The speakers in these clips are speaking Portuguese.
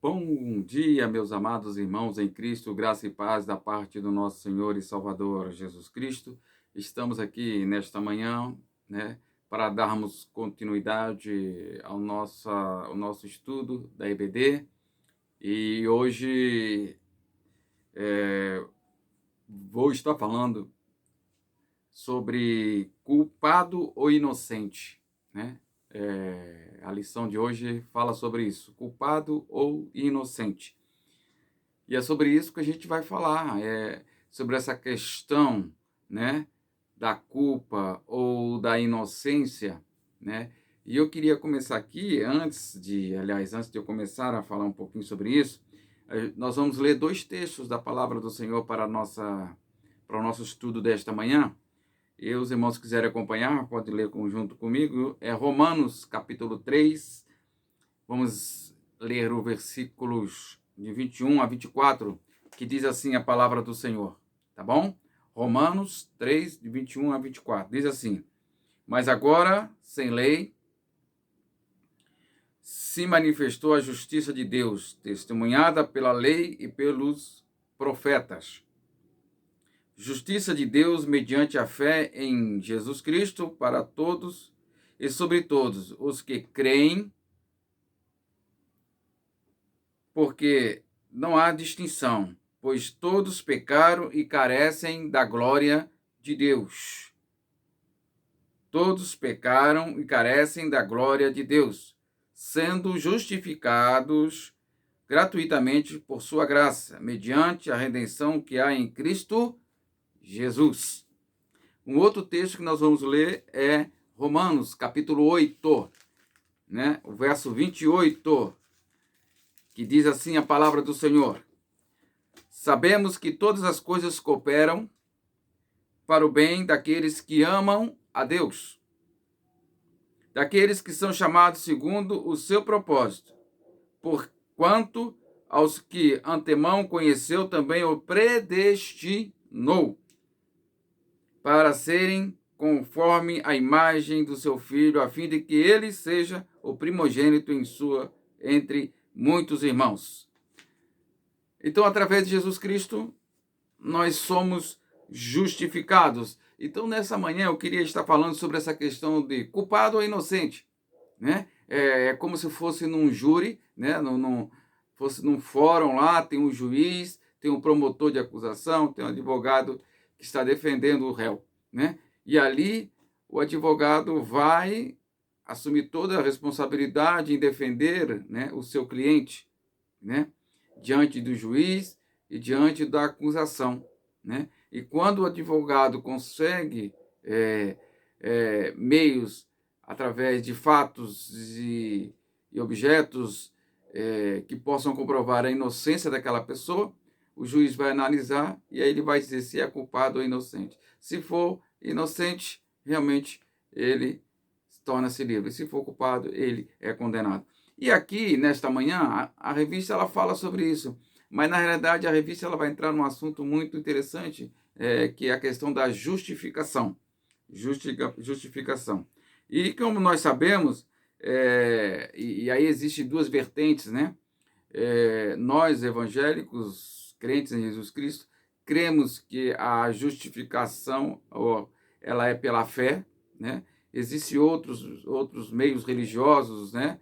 Bom dia, meus amados irmãos em Cristo, graça e paz da parte do nosso Senhor e Salvador Jesus Cristo. Estamos aqui nesta manhã, né, para darmos continuidade ao nosso estudo da EBD. E hoje vou estar falando sobre culpado ou inocente, né? A lição de hoje fala sobre isso, culpado ou inocente. E é sobre isso que a gente vai falar, sobre essa questão, né, da culpa ou da inocência, né? E eu queria começar aqui, antes de eu começar a falar um pouquinho sobre isso, nós vamos ler dois textos da palavra do Senhor para o nosso estudo desta manhã. E os irmãos que quiserem acompanhar, podem ler junto comigo. É Romanos, capítulo 3. Vamos ler o versículos de 21 a 24, que diz assim a palavra do Senhor, tá bom? Romanos 3, de 21 a 24, diz assim: Mas agora, sem lei, se manifestou a justiça de Deus, testemunhada pela lei e pelos profetas. Justiça de Deus mediante a fé em Jesus Cristo para todos e sobre todos os que creem, porque não há distinção, pois todos pecaram e carecem da glória de Deus. Todos pecaram e carecem da glória de Deus, sendo justificados gratuitamente por sua graça, mediante a redenção que há em Cristo Jesus. Um outro texto que nós vamos ler é Romanos, capítulo 8, né? O verso 28, que diz assim a palavra do Senhor: Sabemos que todas as coisas cooperam para o bem daqueles que amam a Deus, daqueles que são chamados segundo o seu propósito. Porquanto aos que antemão conheceu também o predestinou para serem conforme a imagem do seu filho, a fim de que ele seja o primogênito entre muitos irmãos. Então, através de Jesus Cristo, nós somos justificados. Então, nessa manhã, eu queria estar falando sobre essa questão de culpado ou inocente, né? É como se fosse num júri, né? Fosse num fórum lá, tem um juiz, tem um promotor de acusação, tem um advogado que está defendendo o réu, né? E ali o advogado vai assumir toda a responsabilidade em defender, né, o seu cliente, né? Diante do juiz e diante da acusação, né? E quando o advogado consegue meios através de fatos e objetos que possam comprovar a inocência daquela pessoa, o juiz vai analisar e aí ele vai dizer se é culpado ou inocente. Se for inocente, realmente ele torna-se livre. Se for culpado, ele é condenado. E aqui, nesta manhã, a revista ela fala sobre isso. Mas, na realidade, a revista ela vai entrar num assunto muito interessante, que é a questão da justificação. Justificação. E como nós sabemos, e aí existem duas vertentes, né? Nós, evangélicos, crentes em Jesus Cristo, cremos que a justificação ela é pela fé, né? Existem outros meios religiosos, né?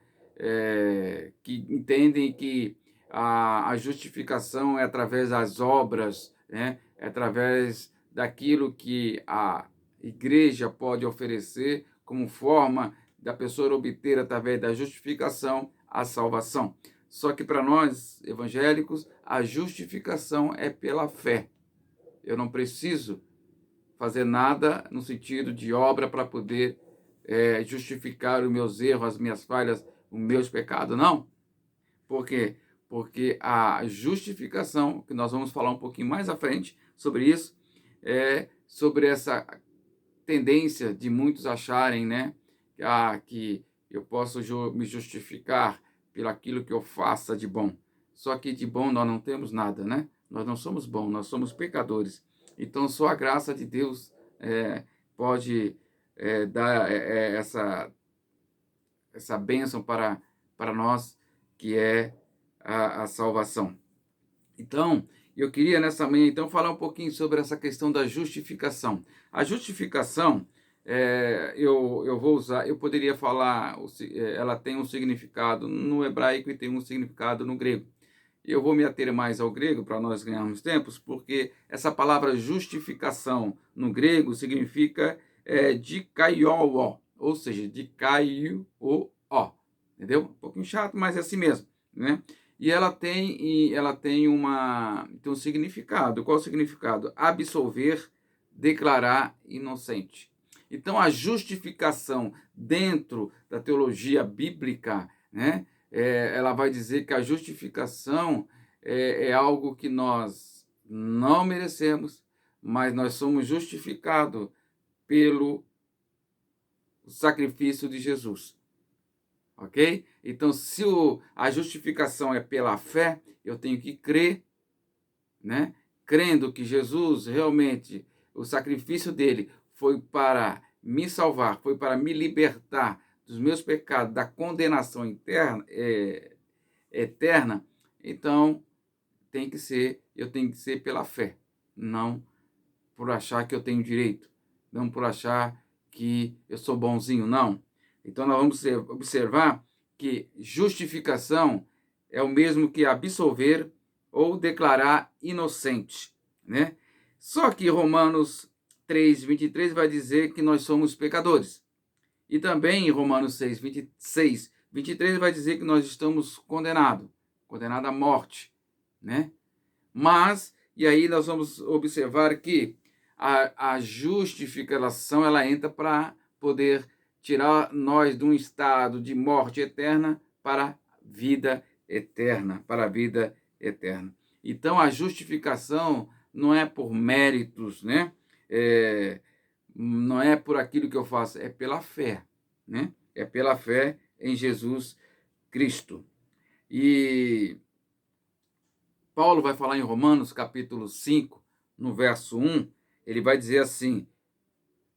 Que entendem que a justificação é através das obras, né? É através daquilo que a igreja pode oferecer como forma da pessoa obter, através da justificação, a salvação. Só que para nós, evangélicos, a justificação é pela fé. Eu não preciso fazer nada no sentido de obra para poder justificar os meus erros, as minhas falhas, os meus pecados. Não. Por quê? Porque a justificação, que nós vamos falar um pouquinho mais à frente sobre isso, é sobre essa tendência de muitos acharem, né, que eu posso me justificar pelo aquilo que eu faça de bom. Só que de bom nós não temos nada, né? Nós não somos bons, nós somos pecadores. Então só a graça de Deus pode dar essa bênção para nós, que é a salvação. Então, eu queria nessa manhã, então, falar um pouquinho sobre essa questão da justificação. A justificação, eu vou usar, eu poderia falar, ela tem um significado no hebraico e tem um significado no grego. Eu vou me ater mais ao grego para nós ganharmos tempos, porque essa palavra justificação no grego significa dikaió, ou seja, dikaió, entendeu? Um pouquinho chato, mas é assim mesmo, né? E ela tem um significado. Qual o significado? Absolver, declarar inocente. Então, a justificação dentro da teologia bíblica, né? Ela vai dizer que a justificação é algo que nós não merecemos, mas nós somos justificados pelo sacrifício de Jesus. Ok? Então, se a justificação é pela fé, eu tenho que crer, né? Crendo que Jesus realmente, o sacrifício dele foi para me salvar, foi para me libertar dos meus pecados, da condenação eterna, então eu tenho que ser pela fé, não por achar que eu tenho direito, não por achar que eu sou bonzinho, não. Então nós vamos observar que justificação é o mesmo que absolver ou declarar inocente, né? Só que Romanos 3:23 vai dizer que nós somos pecadores. E também em Romanos 6:23 vai dizer que nós estamos condenados à morte, né? Mas, e aí nós vamos observar que a justificação ela entra para poder tirar nós de um estado de morte eterna para vida eterna, para a vida eterna. Então, a justificação não é por méritos, né? Não é por aquilo que eu faço, é pela fé, né? É pela fé em Jesus Cristo. E Paulo vai falar em Romanos, capítulo 5, no verso 1, ele vai dizer assim: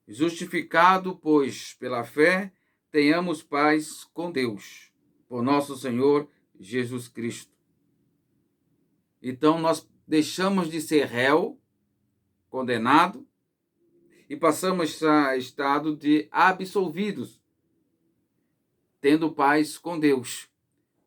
justificado, pois, pela fé, tenhamos paz com Deus, por nosso Senhor Jesus Cristo. Então, nós deixamos de ser réu, condenado, e passamos a estado de absolvidos, tendo paz com Deus,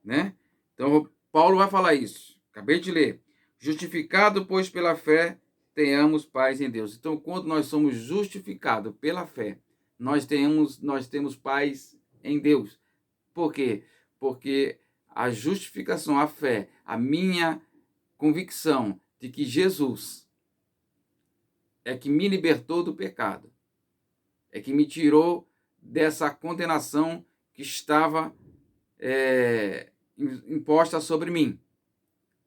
né? Então, Paulo vai falar isso. Acabei de ler. Justificado, pois, pela fé, tenhamos paz em Deus. Então, quando nós somos justificados pela fé, nós temos paz em Deus. Por quê? Porque a justificação, a fé, a minha convicção de que Jesus é que me libertou do pecado, é que me tirou dessa condenação que estava imposta sobre mim.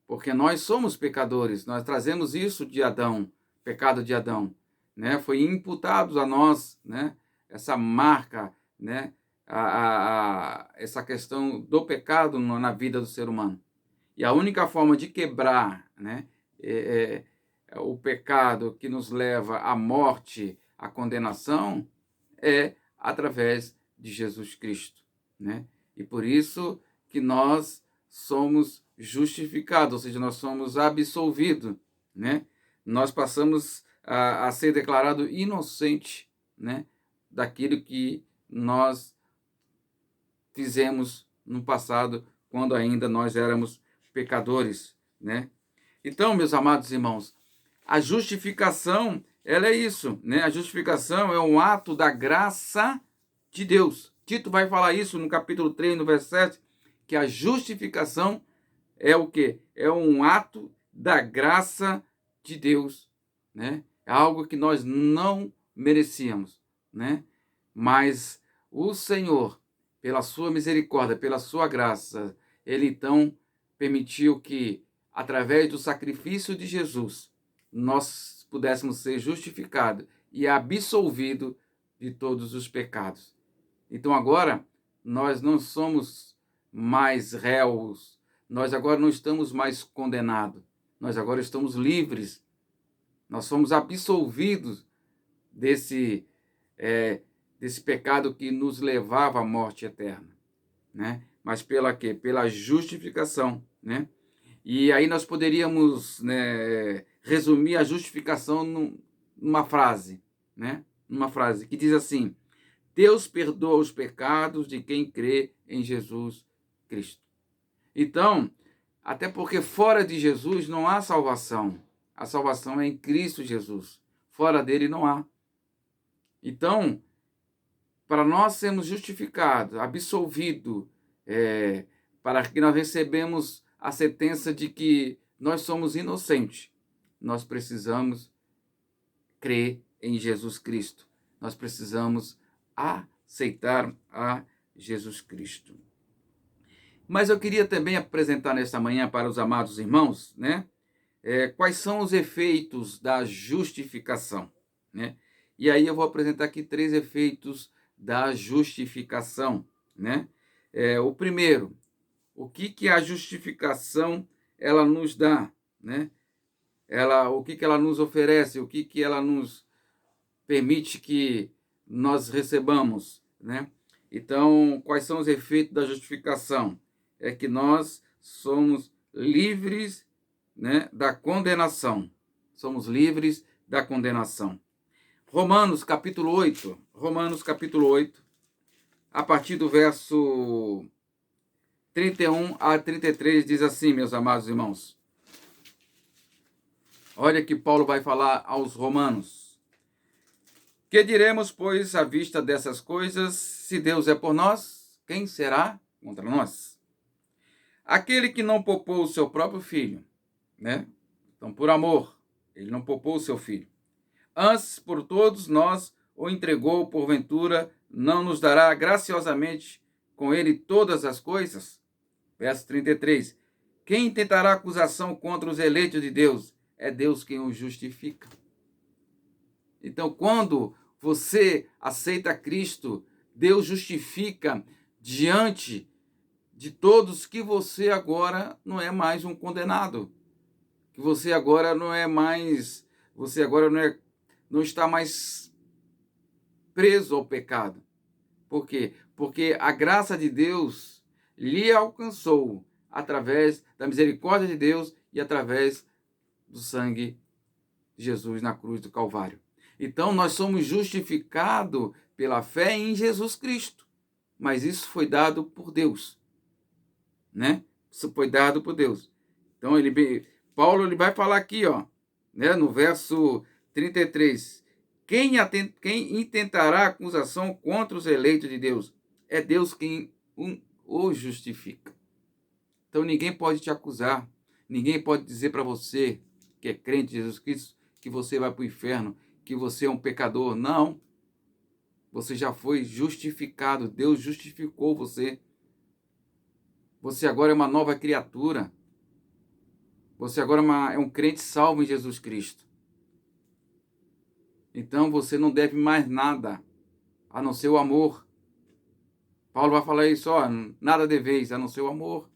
Porque nós somos pecadores, nós trazemos isso de Adão, pecado de Adão, né? Foi imputado a nós, né? Essa marca, né? Essa questão do pecado na vida do ser humano. E a única forma de quebrar, né? O pecado que nos leva à morte, à condenação, é através de Jesus Cristo, né? E por isso que nós somos justificados, ou seja, nós somos absolvidos, né? Nós passamos a ser declarado inocente, né? Daquilo que nós fizemos no passado, quando ainda nós éramos pecadores, né? Então, meus amados irmãos, a justificação, ela é isso, né? A justificação é um ato da graça de Deus. Tito vai falar isso no capítulo 3, no verso 7, que a justificação é o quê? É um ato da graça de Deus, né? É algo que nós não merecíamos, né? Mas o Senhor, pela sua misericórdia, pela sua graça, ele então permitiu que, através do sacrifício de Jesus, nós pudéssemos ser justificados e absolvidos de todos os pecados. Então agora nós não somos mais réus, nós agora não estamos mais condenados, nós agora estamos livres, nós somos absolvidos desse pecado que nos levava à morte eterna, né? Mas pela quê? Pela justificação, né? E aí nós poderíamos, né, resumir a justificação numa frase, né? Numa frase que diz assim: Deus perdoa os pecados de quem crê em Jesus Cristo. Então, até porque fora de Jesus não há salvação. A salvação é em Cristo Jesus. Fora dele não há. Então, para nós sermos justificados, absolvidos, para que nós recebemos a sentença de que nós somos inocentes, nós precisamos crer em Jesus Cristo. Nós precisamos aceitar a Jesus Cristo. Mas eu queria também apresentar nesta manhã para os amados irmãos, né, quais são os efeitos da justificação, né? E aí eu vou apresentar aqui 3 efeitos da justificação, né? O primeiro, o que a justificação ela nos dá, né? O que ela nos oferece, o que ela nos permite que nós recebamos, né? Então, quais são os efeitos da justificação? É que nós somos livres, né, da condenação. Somos livres da condenação. Romanos capítulo 8, a partir do verso 31 a 33, diz assim, meus amados irmãos. Olha que Paulo vai falar aos romanos. Que diremos, pois, à vista dessas coisas? Se Deus é por nós, quem será contra nós? Aquele que não poupou o seu próprio filho, né? Então, por amor, ele não poupou o seu filho. Antes, por todos nós o entregou, porventura, não nos dará graciosamente com ele todas as coisas? Verso 33. Quem tentará acusação contra os eleitos de Deus? É Deus quem os justifica. Então, quando você aceita Cristo, Deus justifica diante de todos que você agora não é mais um condenado, que você agora não é mais, você agora não está mais preso ao pecado. Por quê? Porque a graça de Deus lhe alcançou através da misericórdia de Deus e através do sangue de Jesus na cruz do Calvário. Então, nós somos justificados pela fé em Jesus Cristo. Mas isso foi dado por Deus, né? Isso foi dado por Deus. Então, Paulo vai falar aqui, ó, né, no verso 33. Quem intentará acusação contra os eleitos de Deus? É Deus quem o justifica. Então, ninguém pode te acusar. Ninguém pode dizer para você, que é crente em Jesus Cristo, que você vai para o inferno, que você é um pecador. Não. Você já foi justificado. Deus justificou você. Você agora é uma nova criatura. Você agora é um crente salvo em Jesus Cristo. Então você não deve mais nada, a não ser o amor. Paulo vai falar isso, ó, nada deveis, a não ser o amor.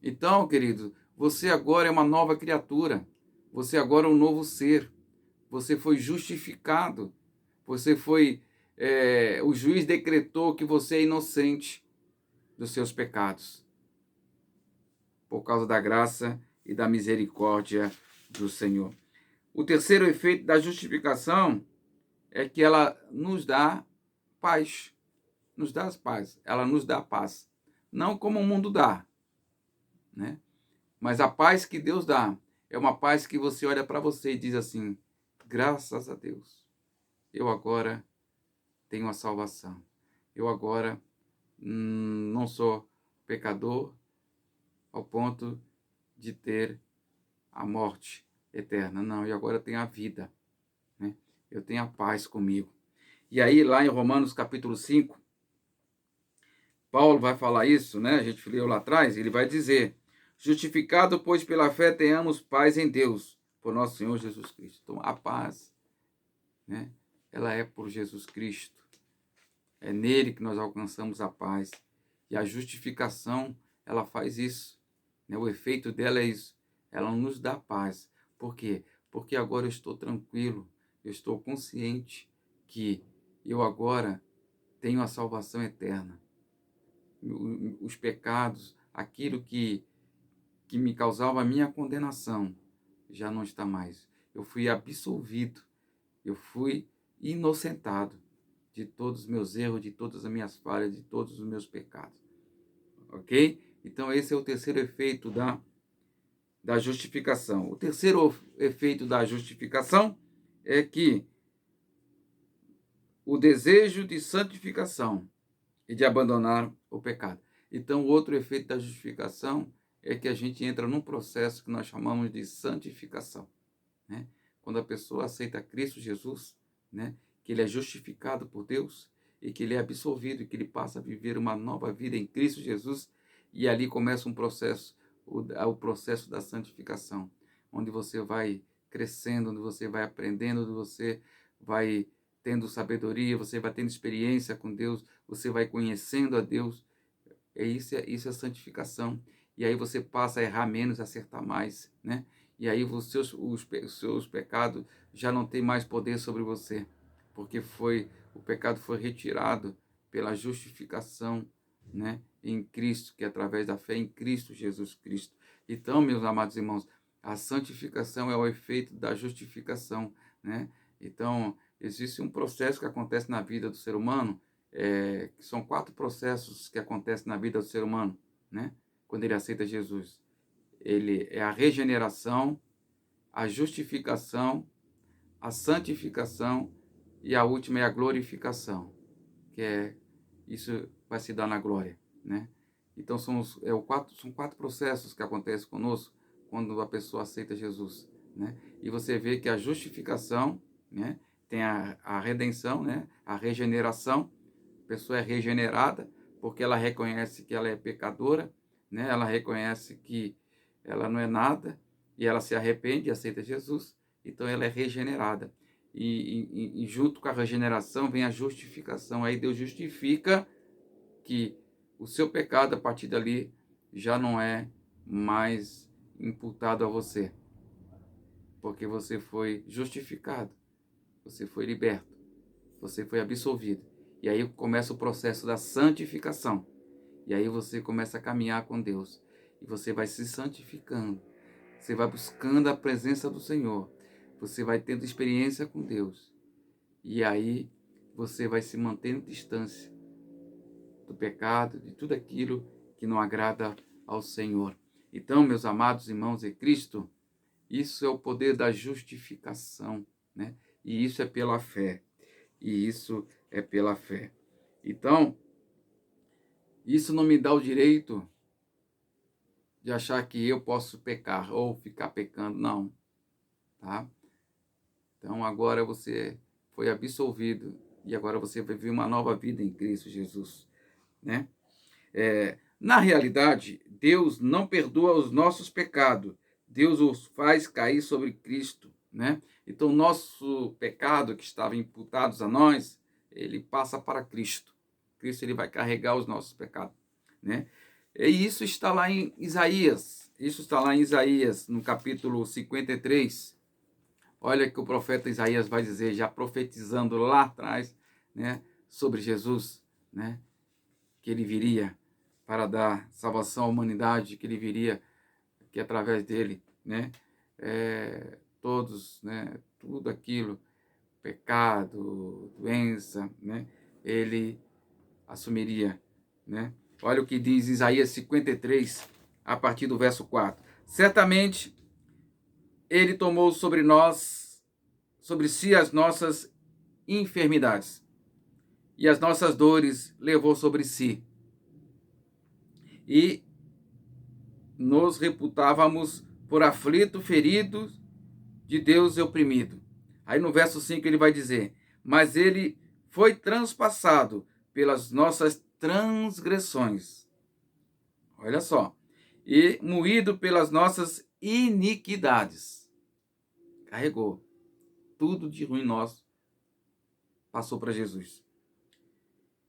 Então, querido, você agora é uma nova criatura. Você agora é um novo ser. Você foi justificado. Você foi... o juiz decretou que você é inocente dos seus pecados. Por causa da graça e da misericórdia do Senhor. O terceiro efeito da justificação é que ela nos dá paz. Nos dá paz. Ela nos dá paz. Não como o mundo dá, né? Mas a paz que Deus dá é uma paz que você olha para você e diz assim: graças a Deus, eu agora tenho a salvação. Eu agora não sou pecador ao ponto de ter a morte eterna. Não, eu agora tenho a vida, né? Eu tenho a paz comigo. E aí, lá em Romanos capítulo 5, Paulo vai falar isso, né? A gente leu lá atrás, ele vai dizer: justificado, pois, pela fé tenhamos paz em Deus, por nosso Senhor Jesus Cristo. Então, a paz, né? Ela é por Jesus Cristo. É nele que nós alcançamos a paz. E a justificação, ela faz isso, né? O efeito dela é isso. Ela nos dá paz. Por quê? Porque agora eu estou tranquilo, eu estou consciente que eu agora tenho a salvação eterna. Os pecados, aquilo que que me causava a minha condenação, já não está mais. Eu fui absolvido, eu fui inocentado de todos os meus erros, de todas as minhas falhas, de todos os meus pecados. Ok? Então esse é o terceiro efeito da justificação. O terceiro efeito da justificação é que o desejo de santificação e de abandonar o pecado. Então, o outro efeito da justificação é que a gente entra num processo que nós chamamos de santificação, né? Quando a pessoa aceita Cristo Jesus, né, que ele é justificado por Deus e que ele é absolvido e que ele passa a viver uma nova vida em Cristo Jesus, e ali começa um processo, o processo da santificação, onde você vai crescendo, onde você vai aprendendo, onde você vai tendo sabedoria, você vai tendo experiência com Deus, você vai conhecendo a Deus. Isso é santificação. E aí você passa a errar menos, a acertar mais, né? E aí os seus pecados já não têm mais poder sobre você, porque o pecado foi retirado pela justificação, né, em Cristo, que é através da fé em Cristo Jesus Cristo. Então, meus amados irmãos, a santificação é o efeito da justificação, né? Então, existe um processo que acontece na vida do ser humano, que são 4 processos que acontecem na vida do ser humano, né? Quando ele aceita Jesus. Ele é a regeneração, a justificação, a santificação e a última é a glorificação, isso vai se dar na glória, né? Então são 4 processos que acontecem conosco quando a pessoa aceita Jesus, né? E você vê que a justificação, né, tem a redenção, né, a regeneração. A pessoa é regenerada porque ela reconhece que ela é pecadora, né? Ela reconhece que ela não é nada e ela se arrepende e aceita Jesus. Então ela é regenerada. E junto com a regeneração vem a justificação. Aí Deus justifica que o seu pecado a partir dali já não é mais imputado a você, porque você foi justificado, você foi liberto, você foi absolvido. E aí começa o processo da santificação. E aí você começa a caminhar com Deus. E você vai se santificando. Você vai buscando a presença do Senhor. Você vai tendo experiência com Deus. E aí você vai se mantendo distância do pecado, de tudo aquilo que não agrada ao Senhor. Então, meus amados irmãos em Cristo, isso é o poder da justificação, né? E isso é pela fé. E isso é pela fé. Então, isso não me dá o direito de achar que eu posso pecar ou ficar pecando, não, tá? Então, agora você foi absolvido e agora você vai viver uma nova vida em Cristo Jesus, né? Na realidade, Deus não perdoa os nossos pecados. Deus os faz cair sobre Cristo, né? Então, nosso pecado que estava imputados a nós, ele passa para Cristo. Cristo ele vai carregar os nossos pecados, né? E isso está lá em Isaías. Isso está lá em Isaías, no capítulo 53. Olha que o profeta Isaías vai dizer, já profetizando lá atrás, né, sobre Jesus, né, que ele viria para dar salvação à humanidade, que ele viria, que através dele, né, todos, né, tudo aquilo, pecado, doença, né, ele assumiria, né? Olha o que diz Isaías 53, a partir do verso 4. Certamente ele tomou sobre si as nossas enfermidades e as nossas dores levou sobre si. E nos reputávamos por aflito, ferido, de Deus e oprimido. Aí no verso 5 ele vai dizer: mas ele foi transpassado pelas nossas transgressões. Olha só. E moído pelas nossas iniquidades. Carregou. Tudo de ruim nosso passou para Jesus.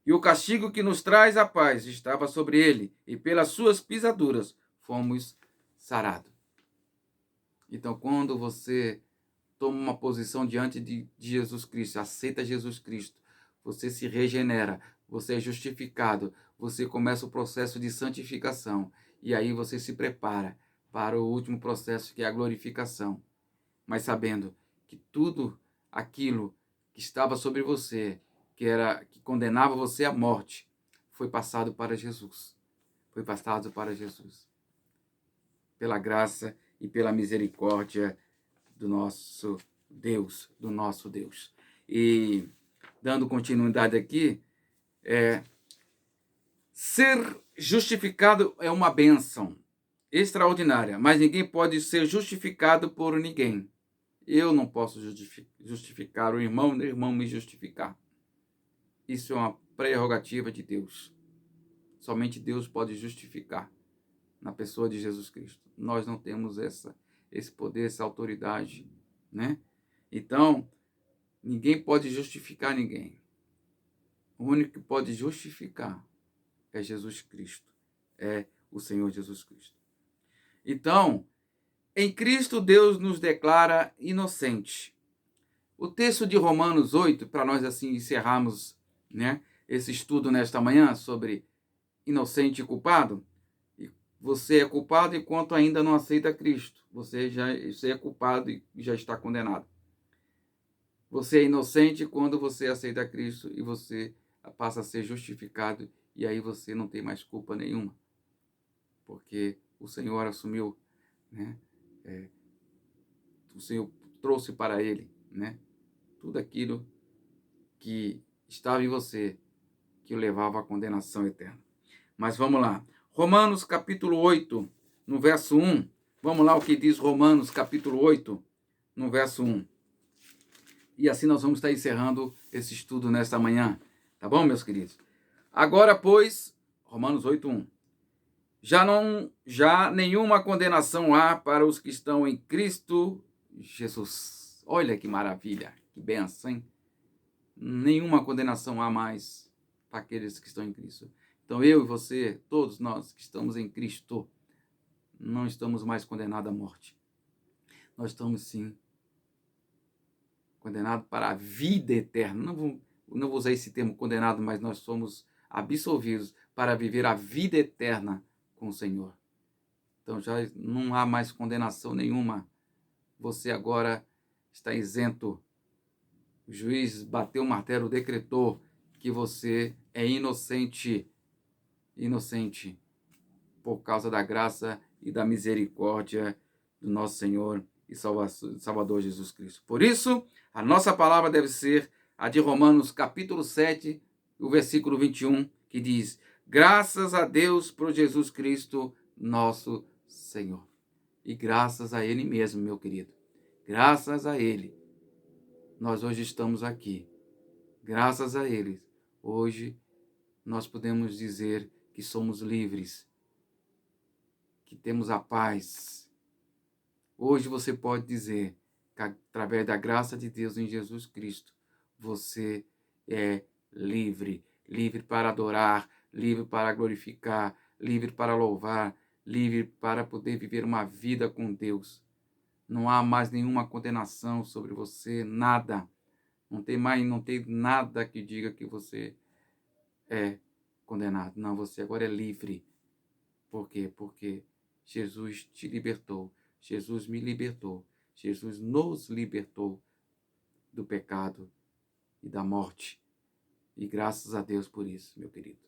E o castigo que nos traz a paz estava sobre ele, e pelas suas pisaduras fomos sarados. Então, quando você toma uma posição diante de Jesus Cristo, aceita Jesus Cristo, você se regenera, você é justificado, você começa o processo de santificação, e aí você se prepara para o último processo, que é a glorificação. Mas sabendo que tudo aquilo que estava sobre você, que condenava você à morte, foi passado para Jesus. Foi passado para Jesus. Pela graça e pela misericórdia do nosso Deus, do nosso Deus. E dando continuidade aqui, ser justificado é uma bênção extraordinária, mas ninguém pode ser justificado por ninguém. Eu não posso justificar o irmão, nem o irmão me justificar. Isso é uma prerrogativa de Deus. Somente Deus pode justificar na pessoa de Jesus Cristo. Nós não temos esse poder, essa autoridade, né? Então, ninguém pode justificar ninguém. O único que pode justificar é Jesus Cristo, é o Senhor Jesus Cristo. Então, em Cristo, Deus nos declara inocente. O texto de Romanos 8, para nós assim encerrarmos, né, esse estudo nesta manhã sobre inocente e culpado. Você é culpado enquanto ainda não aceita Cristo. Você é culpado e já está condenado. Você é inocente quando você aceita Cristo e você passa a ser justificado, e aí você não tem mais culpa nenhuma, porque o Senhor assumiu, né? O Senhor trouxe para ele, né, tudo aquilo que estava em você, que o levava à condenação eterna. Mas vamos lá. Romanos capítulo 8, no verso 1. Vamos lá o que diz Romanos capítulo 8, no verso 1. E assim nós vamos estar encerrando esse estudo nesta manhã. Tá bom, meus queridos? Agora, pois, Romanos 8, 1. Já nenhuma condenação há para os que estão em Cristo Jesus. Olha que maravilha, que benção, hein? Nenhuma condenação há mais para aqueles que estão em Cristo. Então eu e você, todos nós que estamos em Cristo, não estamos mais condenados à morte. Nós estamos sim condenados para a vida eterna. Não vou usar esse termo condenado, mas nós somos absolvidos para viver a vida eterna com o Senhor. Então já não há mais condenação nenhuma. Você agora está isento. O juiz bateu o martelo, decretou que você é inocente por causa da graça e da misericórdia do nosso Senhor e Salvador Jesus Cristo. Por isso, a nossa palavra deve ser a de Romanos capítulo 7, o versículo 21, que diz: graças a Deus por Jesus Cristo, nosso Senhor. E graças a Ele mesmo, meu querido. Graças a Ele, nós hoje estamos aqui. Graças a Ele, hoje nós podemos dizer que somos livres, que temos a paz. Hoje você pode dizer que através da graça de Deus em Jesus Cristo, você é livre. Livre para adorar, livre para glorificar, livre para louvar, livre para poder viver uma vida com Deus. Não há mais nenhuma condenação sobre você, nada. Não tem nada que diga que você é condenado. Não, você agora é livre. Por quê? Porque Jesus te libertou. Jesus me libertou. Jesus nos libertou do pecado e da morte. E graças a Deus por isso, meu querido.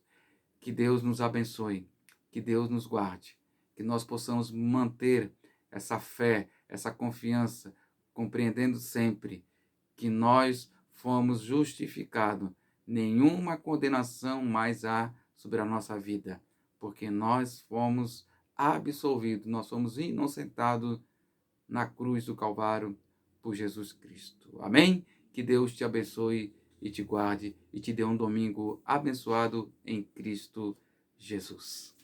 Que Deus nos abençoe. Que Deus nos guarde. Que nós possamos manter essa fé, essa confiança, compreendendo sempre que nós fomos justificados. Nenhuma condenação mais há sobre a nossa vida, porque nós fomos absolvidos, nós fomos inocentados na cruz do Calvário por Jesus Cristo. Amém? Que Deus te abençoe e te guarde e te dê um domingo abençoado em Cristo Jesus.